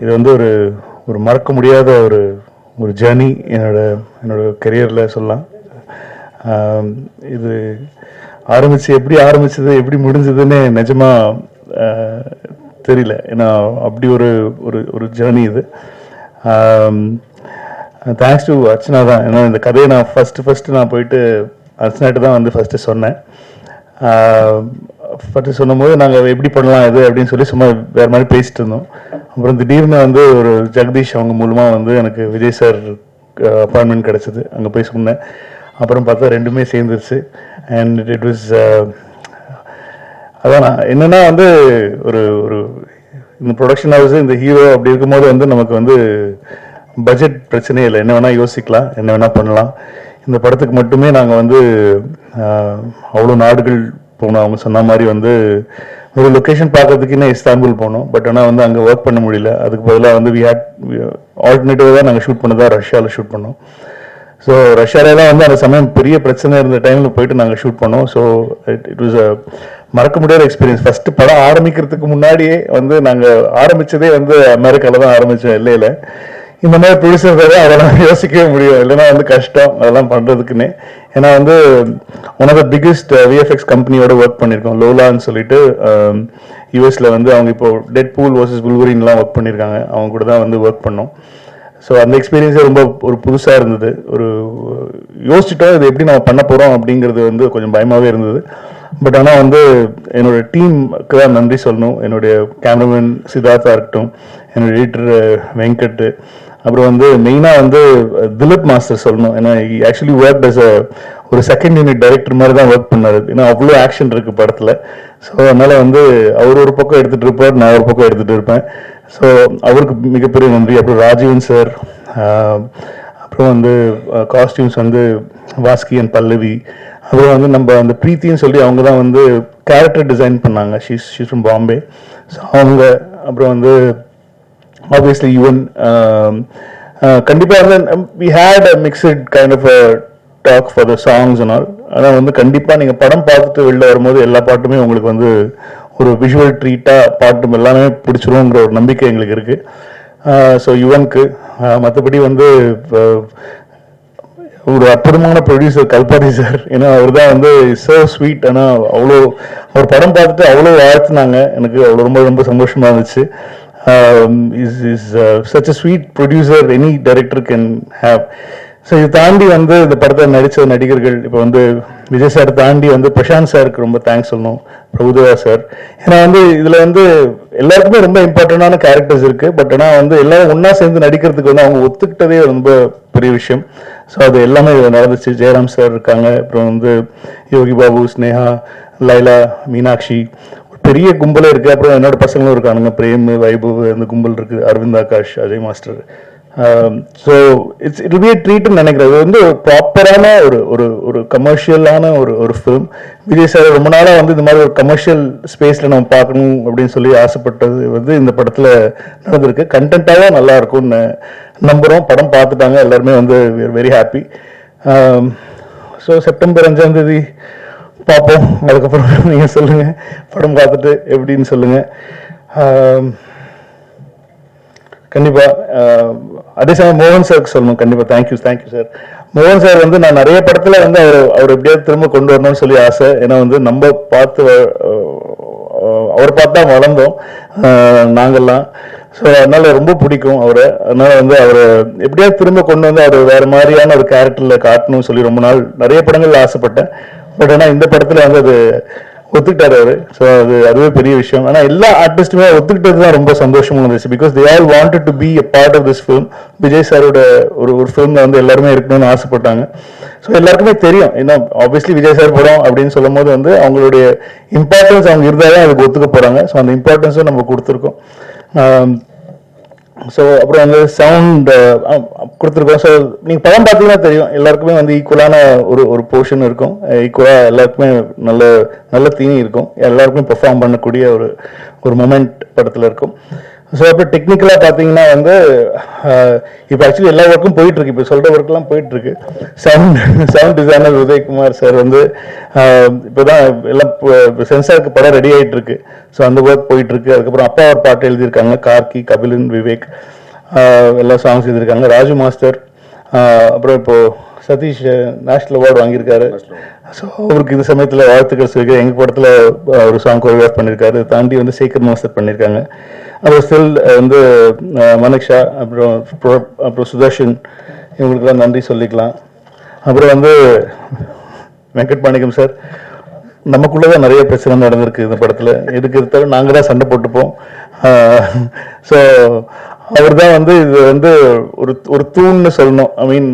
இது வந்து ஒரு ஒரு மறக்க முடியாத ஒரு ஒரு ஜேர்னி என்னோட கெரியரில் சொல்லலாம். இது எப்படி ஆரம்பிச்சது எப்படி முடிஞ்சதுன்னு நிஜமாக தெரியல. ஏன்னா அப்படி ஒரு ஒரு ஒரு ஜேர்னி இது. தேங்க்ஸ் டு அர்ச்சனா தான். ஏன்னா இந்த கதையை நான் ஃபஸ்ட்டு நான் போயிட்டு அர்ச்சனாட்டு தான் வந்து ஃபஸ்ட்டு சொன்னேன். ஃபஸ்ட்டு சொன்னும்போது நாங்கள் எப்படி பண்ணலாம் இது அப்படின்னு சொல்லி சும்மா வேறு மாதிரி பேசிட்டு இருந்தோம். அப்புறம் திடீர்னு வந்து ஒரு ஜெகதீஷ் அவங்க மூலமாக வந்து எனக்கு விஜய் சார் அப்பாயின்மெண்ட் கிடச்சிது. அங்கே போய் சொன்னேன். அப்புறம் பார்த்தா ரெண்டுமே சேர்ந்துருச்சு. அண்ட் இட் வாஸ் அதான் என்னென்னா வந்து ஒரு ஒரு இந்த ப்ரொடக்ஷன் ஹவுஸ் இந்த ஹீரோ அப்படி இருக்கும்போது வந்து நமக்கு வந்து பட்ஜெட் பிரச்சனையே இல்லை. என்ன வேணால் யோசிக்கலாம், என்ன வேணால் பண்ணலாம். இந்த படத்துக்கு மட்டுமே நாங்கள் வந்து அவ்வளோ நாடுகள் போனோம். அவங்க சொன்ன மாதிரி வந்து ஒரு லொக்கேஷன் பார்க்கறதுக்கு இன்னும் இஸ்தான்புல் போனோம். பட் ஆனால் வந்து அங்கே ஒர்க் பண்ண முடியல. அதுக்கு பதிலாக வந்து ஆல்டர்னேட்டிவாக தான் நாங்கள் ஷூட் பண்ணதான் ரஷ்யாவில் ஷூட் பண்ணோம். ஸோ ரஷ்யாவிலாம் வந்து அந்த சமயம் பெரிய பிரச்சனை இருந்த டைமில் போயிட்டு நாங்கள் ஷூட் பண்ணோம். ஸோ இட் வாஸ் அ மறக்க முடியாத எக்ஸ்பீரியன்ஸ். ஃபஸ்ட்டு படம் ஆரம்பிக்கிறதுக்கு முன்னாடியே வந்து நாங்கள் ஆரம்பித்ததே வந்து அமெரிக்காவில் தான் ஆரம்பித்தோம், எல்லையில். இந்த மாதிரி ப்ரொடியூசர் தான் அதெல்லாம் யோசிக்கவே முடியும், இல்லைன்னா வந்து கஷ்டம் அதெல்லாம் பண்ணுறதுக்குன்னே. ஏன்னா வந்து one of the biggest VFX கம்பெனியோட ஒர்க் பண்ணியிருக்கோம், லோலான்னு சொல்லிட்டு. யூஎஸில் வந்து அவங்க இப்போ டெட் பூல் வர்சஸ் புல்வரின்லாம் ஒர்க் பண்ணியிருக்காங்க. அவங்க கூட தான் வந்து ஒர்க் பண்ணோம். ஸோ அந்த எக்ஸ்பீரியன்ஸே ரொம்ப ஒரு புதுசாக இருந்தது. ஒரு யோசிச்சுட்டோம் இது எப்படி நம்ம பண்ண போகிறோம் அப்படிங்கிறது வந்து கொஞ்சம் பயமாகவே இருந்தது. பட் ஆனால் வந்து என்னோடய டீமுக்கு தான் நன்றி சொல்லணும். என்னுடைய கேமராமேன் சித்தார்த்தா இருக்கட்டும், என்னோடய எடிட்டர் வெங்கட், அப்புறம் வந்து மெயினாக வந்து திலீப் மாஸ்டர் சொல்லணும். ஏன்னா ஆக்சுவலி ஒர்க் அஸ் ஒரு செகண்ட் யூனிட் டைரக்டர் மாதிரி தான் ஒர்க் பண்ணார். ஏன்னா அவ்வளோ ஆக்ஷன் இருக்குது படத்தில். ஸோ அதனால் வந்து அவர் ஒரு பக்கம் எடுத்துகிட்டு இருப்பார், நான் ஒரு பக்கம் எடுத்துகிட்டு இருப்பேன். ஸோ அவருக்கு மிகப்பெரிய நன்றி. அப்புறம் ராஜீவன் சார், அப்புறம் வந்து காஸ்டியூம்ஸ் வந்து வாஸ்கி அண்ட் பல்லவி, அப்புறம் வந்து நம்ம அந்த பிரீத்தின்னு சொல்லி அவங்க தான் வந்து கேரக்டர் டிசைன் பண்ணாங்க. She's from Bombay. ஸோ அவங்க, அப்புறம் வந்து ஆப்வியஸ்லி யுவன். கண்டிப்பாக வந்து we had a mixed kind of a talk for the songs and all. ஆனால் வந்து கண்டிப்பாக நீங்கள் படம் பார்த்துட்டு வெளில வரும்போது எல்லா பாட்டுமே உங்களுக்கு வந்து ஒரு விஷுவல் ட்ரீட்டாக பாட்டு எல்லாமே பிடிச்சிருவோங்கிற ஒரு நம்பிக்கை எங்களுக்கு இருக்குது. ஸோ யுவனுக்கு. மற்றபடி வந்து ஒரு அற்புதமான ப்ரொடியூசர் கல்பாதி சார். ஏன்னா அவர் தான் வந்து சோ ஸ்வீட். ஆனால் அவ்வளோ அவர் படம் பார்த்துட்டு அவ்வளோ வாழ்த்துனாங்க. எனக்கு அவ்வளோ ரொம்ப ரொம்ப சந்தோஷமாக இருந்துச்சு. Is such a sweet producer any director can have. So இது தாண்டி வந்து இந்த படத்தை நடித்த நடிகர்கள், இப்போ வந்து விஜய் சார் தாண்டி வந்து பிரசாந்த் சாருக்கு ரொம்ப தேங்க்ஸ் சொல்லணும், பிரபுதேவா சார். ஏன்னா வந்து இதில் வந்து எல்லாருக்குமே ரொம்ப இம்பார்ட்டண்டான கேரக்டர்ஸ் இருக்குது. பட் ஆனால் வந்து எல்லாரும் ஒன்றா சேர்ந்து நடிக்கிறதுக்கு வந்து அவங்க ஒத்துக்கிட்டதே ரொம்ப பெரிய விஷயம். ஸோ அது எல்லாமே நடந்துச்சு. ஜெயராம் சார் இருக்காங்க, அப்புறம் வந்து யோகி பாபு, ஸ்னேகா, லைலா, மீனாட்சி, பெரிய கும்பலே இருக்குது. அப்புறம் என்னோட பசங்களும் இருக்கானுங்க, பிரேம், வைபவ், அந்த கும்பல் இருக்குது, Aravind Akash, Ajay master. So it be ட்ரீட்னு நினைக்கிறேன். இது வந்து ஒரு ப்ராப்பரான ஒரு ஒரு ஒரு கமர்ஷியலான ஒரு ஃபிலிம். விஜய் சார் ரொம்ப நாளாக வந்து இந்த மாதிரி ஒரு கமர்ஷியல் ஸ்பேஸில் நம்ம பார்க்கணும் அப்படின்னு சொல்லி ஆசைப்பட்டது வந்து இந்த படத்தில் நடந்திருக்கு. கண்டென்ட்டாக நல்லா இருக்கும்னு நம்புகிறோம். படம் பார்த்துட்டாங்க எல்லாருமே, வந்து வெரி ஹாப்பி. ஸோ செப்டம்பர் 5ஆம் தேதி பார்ப்போம். அதுக்கப்புறம் நீங்கள் சொல்லுங்கள், படம் பார்த்துட்டு எப்படின்னு சொல்லுங்கள். கண்டிப்பாக அதே சமயம் மோகன் சாருக்கு சொல்லணும். கண்டிப்பாக தேங்க்யூ சார். மோகன் சார் வந்து நான் நிறைய படத்தில் வந்து அவர் எப்படியாவது திரும்ப கொண்டு வரணும்னு சொல்லி ஆசை. ஏன்னா வந்து நம்ம அவரை பார்த்து தான் வளர்ந்தோம் நாங்கள்லாம். ஸோ அதனால ரொம்ப பிடிக்கும் அவரை. அதனால வந்து அவரை எப்படியாவது திரும்ப கொண்டு வந்து அவர் வேறு மாதிரியான ஒரு கேரக்டரில் காட்டணும்னு சொல்லி ரொம்ப நாள் நிறைய படங்கள் ஆசைப்பட்டேன். பட் ஆனால் இந்த படத்தில் வந்து அது ஒத்துக்கிட்டாரு அவரு. ஸோ அதுவே பெரிய விஷயம். ஆனால் எல்லா ஆர்டிஸ்டுமே ஒத்துக்கிட்டது தான் ரொம்ப சந்தோஷமாக இருந்துச்சு. Because they all wanted to be a part of this film. Vijay சாரோட ஒரு ஃபிலிமில் வந்து எல்லாருமே இருக்கணும்னு ஆசைப்பட்டாங்க. ஸோ எல்லாருக்குமே தெரியும், ஏன்னா ஆப்வியஸ்லி விஜய் சார் படம் அப்படின்னு சொல்லும் போது வந்து அவங்களுடைய இம்பார்ட்டன்ஸ் அவங்க இருந்தால் தான் அதுக்கு ஒத்துக்க போகிறாங்க. ஸோ அந்த இம்பார்ட்டன்ஸும் நம்ம கொடுத்துருக்கோம். ஸோ அப்புறம் வந்து சவுண்ட் கொடுத்துருக்கோம். ஸோ நீங்கள் படம் பார்த்தீங்கன்னா தெரியும், எல்லாருக்குமே வந்து ஈக்குவலான ஒரு போர்ஷன் இருக்கும். ஈக்குவலாக எல்லாருக்குமே நல்ல தீனி இருக்கும். எல்லாருக்குமே பெர்ஃபார்ம் பண்ணக்கூடிய ஒரு மொமெண்ட் படத்தில் இருக்கும். ஸோ அப்புறம் டெக்னிக்கலாக பார்த்தீங்கன்னா வந்து இப்போ ஆக்சுவலி எல்லா ஒர்க்கும் போயிட்டுருக்கு, இப்போ சொல்கிற ஒர்க்லாம் போயிட்டுருக்கு. சவுண்ட் டிசைனர் உதயகுமார் சார் வந்து இப்போ தான் எல்லாம் சென்சாருக்கு படம் ரெடி ஆகிட்டு இருக்கு. ஸோ அந்த ஒர்க் போயிட்டுருக்கு. அதுக்கப்புறம் அப்பா ஒரு பாட்டு எழுதியிருக்காங்க, கார்கி, கபிலன், விவேக் எல்லா சாங்ஸ் எழுதியிருக்காங்க. ராஜு மாஸ்டர், அப்புறம் இப்போது சதீஷ் நேஷ்னல் அவார்டு வாங்கியிருக்காரு. ஸோ அவருக்கு இந்த சமயத்தில் வாழ்த்துக்கள் சொல்லியிருக்காரு. எங்கள் படத்தில் ஒரு சாங் கோரியோகிராஃப் பண்ணியிருக்காரு. தாண்டி வந்து சேகர் மாஸ்டர் பண்ணியிருக்காங்க. அப்புறம் ஸ்டில் வந்து மனிஷா, அப்புறம் சுதர்ஷன், இவங்களுக்குலாம் நன்றி சொல்லிக்கலாம். அப்புறம் வந்து வெங்கட் மாணிக்கம் சார், நமக்குள்ளே தான் நிறைய பிரச்சனை நடந்திருக்கு இந்த படத்தில். எதுக்கு எடுத்தாலும் நாங்கள் தான் சண்டை போட்டுப்போம். ஸோ அவர் தான் வந்து இது வந்து ஒரு தூண்னு சொல்லணும். ஐ மீன்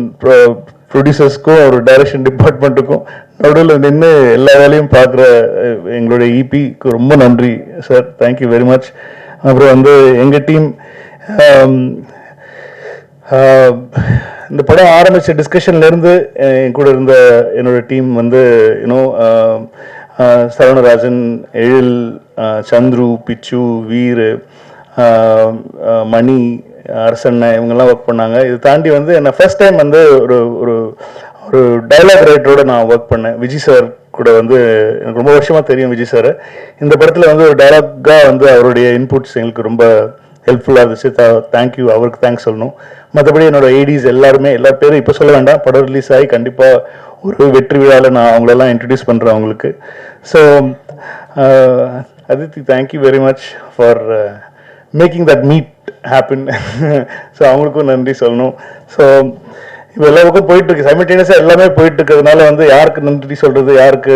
ப்ரொடியூசர்ஸ்க்கும் ஒரு டைரக்ஷன் டிபார்ட்மெண்ட்டுக்கும் நடுவில் நின்று எல்லா வேலையும் பார்க்குற எங்களுடைய இபிக்கு ரொம்ப நன்றி சார், தேங்க்யூ வெரி மச். அப்புறம் வந்து எங்கள் டீம், இந்த படம் ஆரம்பித்த டிஸ்கஷன்லேருந்து என் கூட இருந்த என்னோட டீம் வந்து இன்னும் சரவணராஜன், எழில், சந்துரு, பிச்சு, வீர், மணி, அரசண்ண, இவங்கெல்லாம் ஒர்க் பண்ணாங்க. இது தாண்டி வந்து என்ன ஃபர்ஸ்ட் டைம் வந்து ஒரு ஒரு ஒரு டைலாக் ரைட்டரோட நான் ஒர்க் பண்ணேன். விஜய் சார் கூட வந்து எனக்கு ரொம்ப வருஷமாக தெரியும் விஜய் சார். இந்த படத்தில் வந்து ஒரு டைலாக்காக வந்து அவருடைய இன்புட்ஸ் எங்களுக்கு ரொம்ப ஹெல்ப்ஃபுல்லாக இருந்துச்சு. தேங்க்யூ, அவருக்கு தேங்க்ஸ் சொல்லணும். மற்றபடி என்னோட ஏடிஸ் எல்லாருமே, எல்லா பேரும் இப்போ சொல்ல வேண்டாம், படம் ரிலீஸ் ஆகி கண்டிப்பாக ஒரு வெற்றி விழாவில் நான் அவங்களெல்லாம் இன்ட்ரடியூஸ் பண்ணுறேன் அவங்களுக்கு. So Aditi, thank you very much for making that meet happen. So அவங்களுக்கும் நன்றி சொல்லணும். ஸோ இப்போ எல்லா பக்கம் போயிட்டுருக்கு, சைமல்டேனியஸாக எல்லாமே போயிட்டு இருக்கிறதுனால வந்து யாருக்கு நன்றி சொல்கிறது, யாருக்கு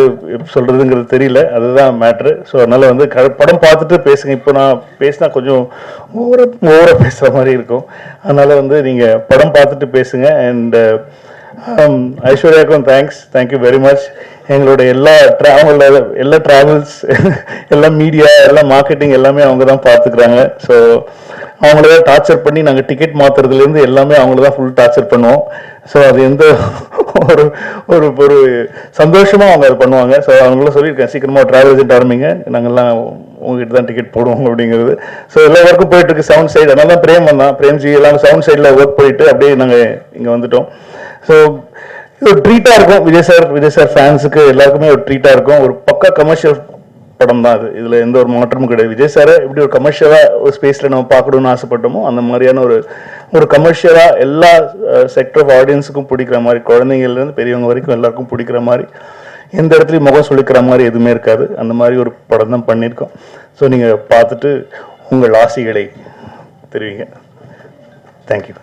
சொல்கிறதுங்கிறது தெரியல. அதுதான் மேட்ரு. ஸோ அதனால் வந்து படம் பார்த்துட்டு பேசுங்க. இப்போ நான் பேசினா கொஞ்சம் ஓவராக பேசுகிற மாதிரி இருக்கும். அதனால் வந்து நீங்கள் படம் பார்த்துட்டு பேசுங்க. அண்ட் ஐஸ்வர்யாவுக்கும் தேங்க்யூ வெரி மச். எங்களோட எல்லா ட்ராவல்ஸ், எல்லா மீடியா, எல்லா மார்க்கெட்டிங் எல்லாமே அவங்க தான் பார்த்துக்கிறாங்க. ஸோ அவங்கள தான் டார்ச்சர் பண்ணி நாங்கள் டிக்கெட் மாற்றுறதுலேருந்து எல்லாமே அவங்கள தான் ஃபுல் டார்ச்சர் பண்ணுவோம். ஸோ அது எந்த ஒரு ஒரு ஒரு சந்தோஷமாக அவங்க அது பண்ணுவாங்க. ஸோ அவங்களாம் சொல்லியிருக்கேன், சீக்கிரமாக ட்ராவல் ஏஜென்ட் ஆரம்பிங்க, நாங்கள்லாம் உங்ககிட்ட தான் டிக்கெட் போடுவோம் அப்படிங்கிறது. ஸோ எல்லா ஒர்க்கும் போயிட்டுருக்கு சவுண்ட் சைடு. அதனால தான் பிரேம்ஜி எல்லாம் சவுண்ட் சைடில் ஒர்க் போயிட்டு அப்படியே நாங்கள் இங்கே வந்துட்டோம். ஸோ இது ஒரு ட்ரீட்டாக இருக்கும். விஜய் சார் ஃபேன்ஸுக்கு எல்லாருக்குமே ஒரு ட்ரீட்டாக இருக்கும். ஒரு பக்கா கமர்ஷியல் படம் தான் அது, இதில் எந்த ஒரு மாற்றமும் கிடையாது. விஜய் சாரை இப்படி ஒரு கமர்ஷியலாக ஒரு ஸ்பேஸில் நம்ம பார்க்கணும்னு ஆசைப்பட்டோமோ அந்த மாதிரியான ஒரு கமர்ஷியலாக எல்லா செக்டர் ஆஃப் ஆடியன்ஸுக்கும் பிடிக்கிற மாதிரி, குழந்தைங்கள்லேருந்து பெரியவங்க வரைக்கும் எல்லாருக்கும் பிடிக்கிற மாதிரி, எந்த இடத்துலையும் முகம் சொல்லிக்கிற மாதிரி எதுவுமே இருக்காது. அந்த மாதிரி ஒரு படம் தான் பண்ணியிருக்கோம். ஸோ நீங்கள் பார்த்துட்டு உங்கள் ஆசைகளை தெரிவிங்க. தேங்க்யூ.